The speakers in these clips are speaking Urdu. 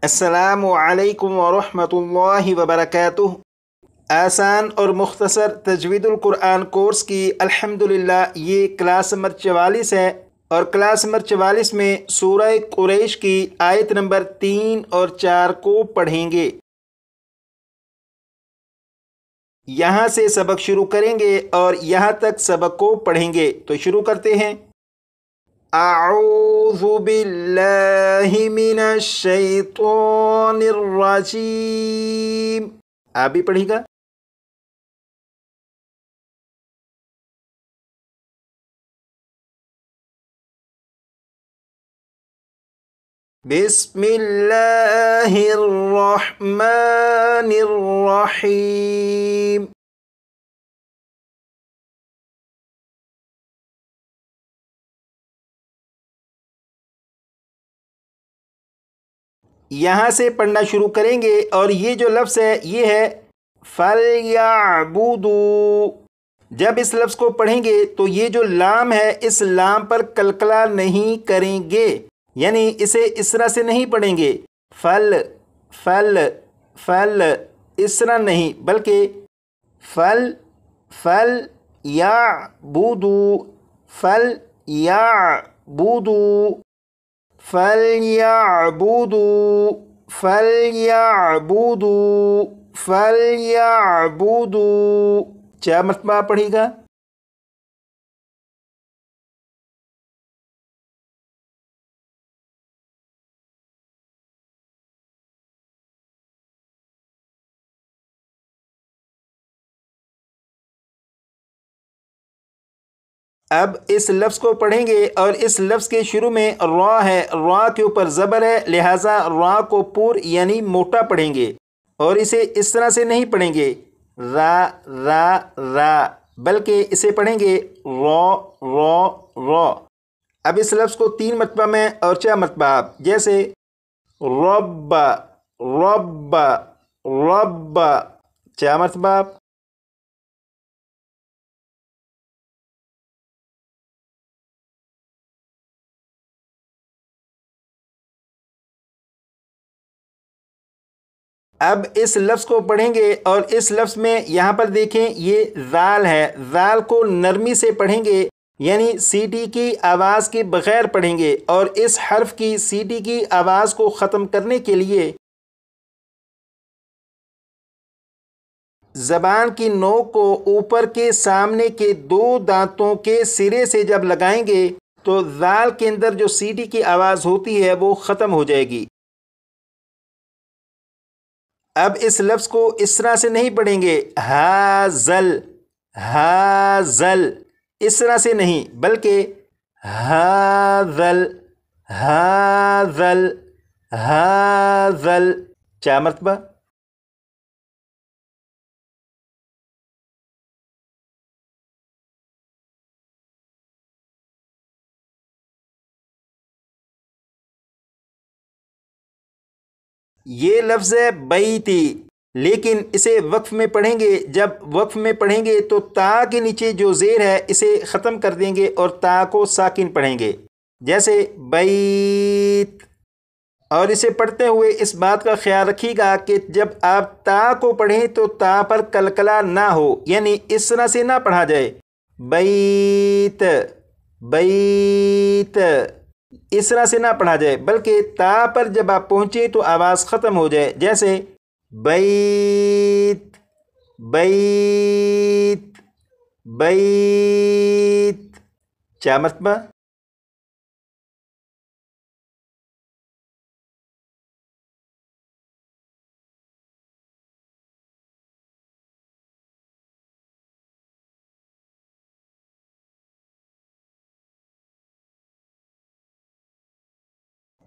السلام علیکم ورحمۃ اللہ وبرکاتہ۔ آسان اور مختصر تجوید القرآن کورس کی الحمدللہ یہ کلاس نمبر 44 ہے، اور کلاس نمبر 44 میں سورہ قریش کی آیت نمبر 3 اور 4 کو پڑھیں گے۔ یہاں سے سبق شروع کریں گے اور یہاں تک سبق کو پڑھیں گے، تو شروع کرتے ہیں۔ اعوذ باللہ من الشیطان الرجیم۔ آپ بھی پڑھیں گا۔ بسم اللہ الرحمن الرحیم۔ یہاں سے پڑھنا شروع کریں گے، اور یہ جو لفظ ہے یہ ہے فَلْيَعْبُدُوا۔ جب اس لفظ کو پڑھیں گے تو یہ جو لام ہے اس لام پر قلقلہ نہیں کریں گے، یعنی اسے اس طرح سے نہیں پڑھیں گے فل فل فل، اس طرح نہیں، بلکہ فل فل یعبدوا فل یعبدوا فَلْيَعْبُدُوا فَلْيَعْبُدُوا فَلْيَعْبُدُوا۔ 4 مرتبہ پڑھے گا۔ اب اس لفظ کو پڑھیں گے، اور اس لفظ کے شروع میں را ہے، را کے اوپر زبر ہے، لہٰذا را کو پور یعنی موٹا پڑھیں گے، اور اسے اس طرح سے نہیں پڑھیں گے را را را، بلکہ اسے پڑھیں گے را را را۔ اب اس لفظ کو 3 مرتبہ میں اور 4 مرتبہ آپ، جیسے رب رب رب، 4 مرتبہ آپ۔ اب اس لفظ کو پڑھیں گے، اور اس لفظ میں یہاں پر دیکھیں یہ ذال ہے، ذال کو نرمی سے پڑھیں گے، یعنی سی ٹی کی آواز کے بغیر پڑھیں گے، اور اس حرف کی سی ٹی کی آواز کو ختم کرنے کے لیے زبان کی نوک کو اوپر کے سامنے کے 2 دانتوں کے سرے سے جب لگائیں گے تو ذال کے اندر جو سی ٹی کی آواز ہوتی ہے وہ ختم ہو جائے گی۔ اب اس لفظ کو اس طرح سے نہیں پڑھیں گے ہازل ہازل، اس طرح سے نہیں، بلکہ ہاذل ہاذل ہاذل، 4 مرتبہ۔ یہ لفظ ہے بیتی، لیکن اسے وقف میں پڑھیں گے۔ جب وقف میں پڑھیں گے تو تا کے نیچے جو زیر ہے اسے ختم کر دیں گے اور تا کو ساکن پڑھیں گے، جیسے بیت۔ اور اسے پڑھتے ہوئے اس بات کا خیال رکھیے گا کہ جب آپ تا کو پڑھیں تو تا پر قلقلہ نہ ہو، یعنی اس طرح سے نہ پڑھا جائے بیت بیت، اس طرح سے نہ پڑھا جائے، بلکہ تا پر جب آپ پہنچے تو آواز ختم ہو جائے، جیسے بیت بیت بیت، 4 مرتبہ۔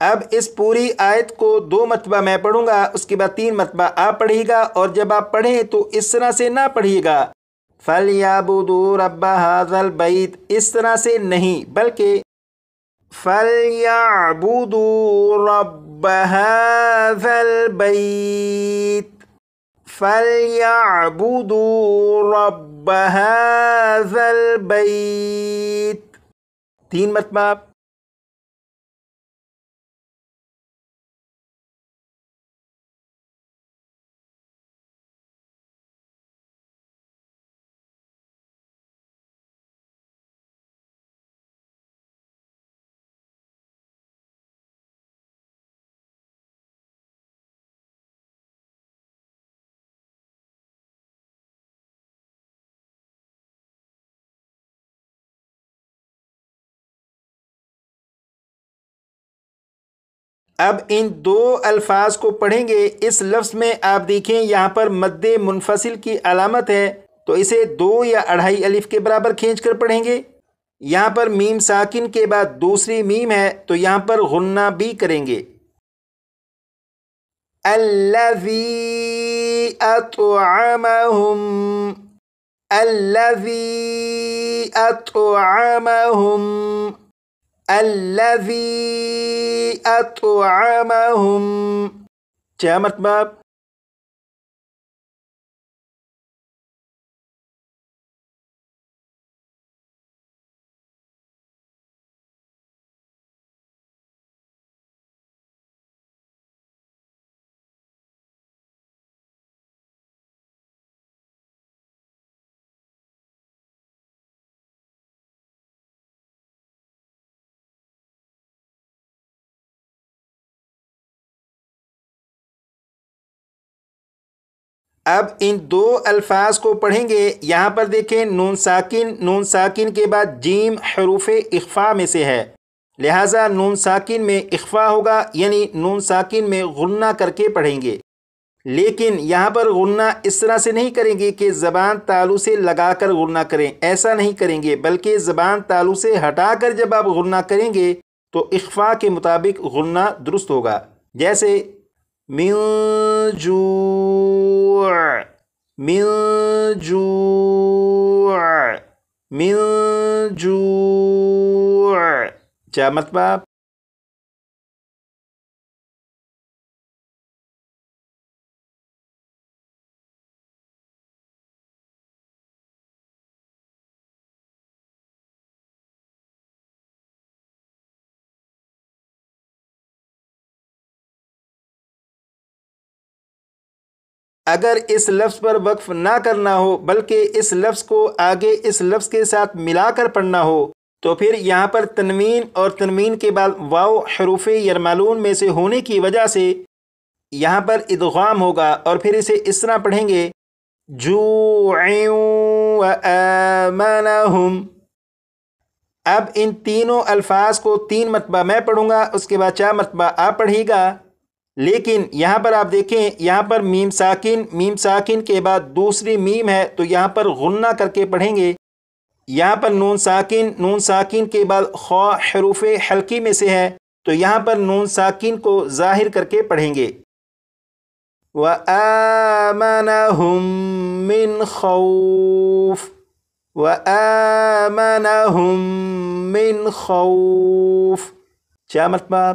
اب اس پوری آیت کو 2 مرتبہ میں پڑھوں گا، اس کے بعد 3 مرتبہ آپ پڑھیے گا، اور جب آپ پڑھیں تو اس طرح سے نہ پڑھیے گا فَلْيَعْبُدُوا رَبَّ هَذَا الْبَيْتِ، اس طرح سے نہیں، بلکہ فَلْيَعْبُدُوا رَبَّ هَذَا الْبَيْتِ فَلْيَعْبُدُوا رَبَّ هَذَا الْبَيْتِ، 3 مرتبہ آپ۔ اب ان دو الفاظ کو پڑھیں گے. اس لفظ میں آپ دیکھیں یہاں پر مد منفصل کی علامت ہے تو اسے 2 یا 2.5 الف کے برابر کھینچ کر پڑھیں گے. یہاں پر میم ساکن کے بعد دوسری میم ہے تو یہاں پر غنہ بھی کریں گے. الذی اطعمہم، الذی اطعمہم، الذی اطعمہم. کیا مطلب؟ اب ان دو الفاظ کو پڑھیں گے. یہاں پر دیکھیں نون ساکن کے بعد جیم حروف اخفا میں سے ہے، لہٰذا نون ساکن میں اخفا ہوگا، یعنی نون ساکن میں غنہ کر کے پڑھیں گے. لیکن یہاں پر غنہ اس طرح سے نہیں کریں گے کہ زبان تالو سے لگا کر غنہ کریں، ایسا نہیں کریں گے، بلکہ زبان تالو سے ہٹا کر جب آپ غنہ کریں گے تو اخفا کے مطابق غنہ درست ہوگا. جیسے من جوع، من جوع، من جوع. کیا مطلب؟ اگر اس لفظ پر وقف نہ کرنا ہو بلکہ اس لفظ کو آگے اس لفظ کے ساتھ ملا کر پڑھنا ہو تو پھر یہاں پر تنوین اور تنوین کے بعد واو حروف یرملون میں سے ہونے کی وجہ سے یہاں پر ادغام ہوگا اور پھر اسے اس طرح پڑھیں گے جوع و آمنہم. اب ان تینوں الفاظ کو 3 مرتبہ میں پڑھوں گا، اس کے بعد 4 مرتبہ آپ پڑھیے گا. لیکن یہاں پر آپ دیکھیں یہاں پر میم ساکن کے بعد دوسری میم ہے تو یہاں پر غنہ کر کے پڑھیں گے. یہاں پر نون ساکن کے بعد خا حروف حلقی میں سے ہے تو یہاں پر نون ساکن کو ظاہر کر کے پڑھیں گے. وَآمَنَهُم مِّنْ خَوْفٍ، وَآمَنَهُم مِّنْ خَوْفٍ. کیا مطلب؟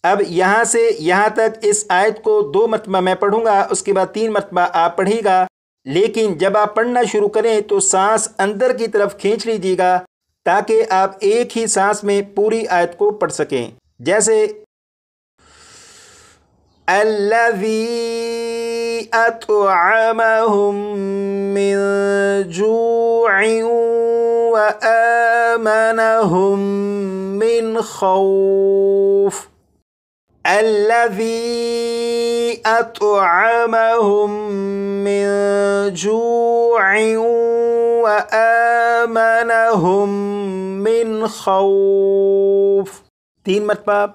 اب یہاں سے یہاں تک اس آیت کو 2 مرتبہ میں پڑھوں گا، اس کے بعد 3 مرتبہ آپ پڑھیے گا. لیکن جب آپ پڑھنا شروع کریں تو سانس اندر کی طرف کھینچ لیجیے گا تاکہ آپ ایک ہی سانس میں پوری آیت کو پڑھ سکیں. جیسے الذی اطعمہم من جوع و آمنہم من خوف. الذی اطعمہم من جوع و آمنہم من خوف. 3 مرتبہ.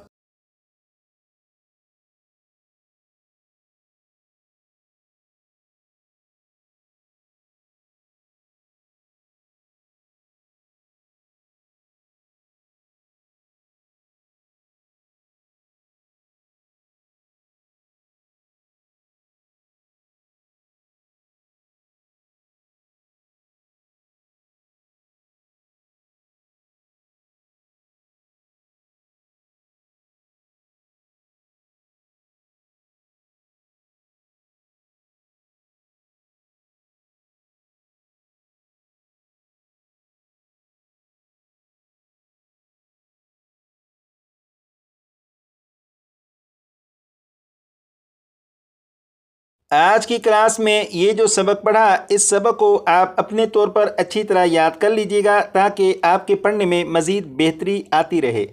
آج کی کلاس میں یہ جو سبق پڑھا اس سبق کو آپ اپنے طور پر اچھی طرح یاد کر لیجیے گا تاکہ آپ کے پڑھنے میں مزید بہتری آتی رہے۔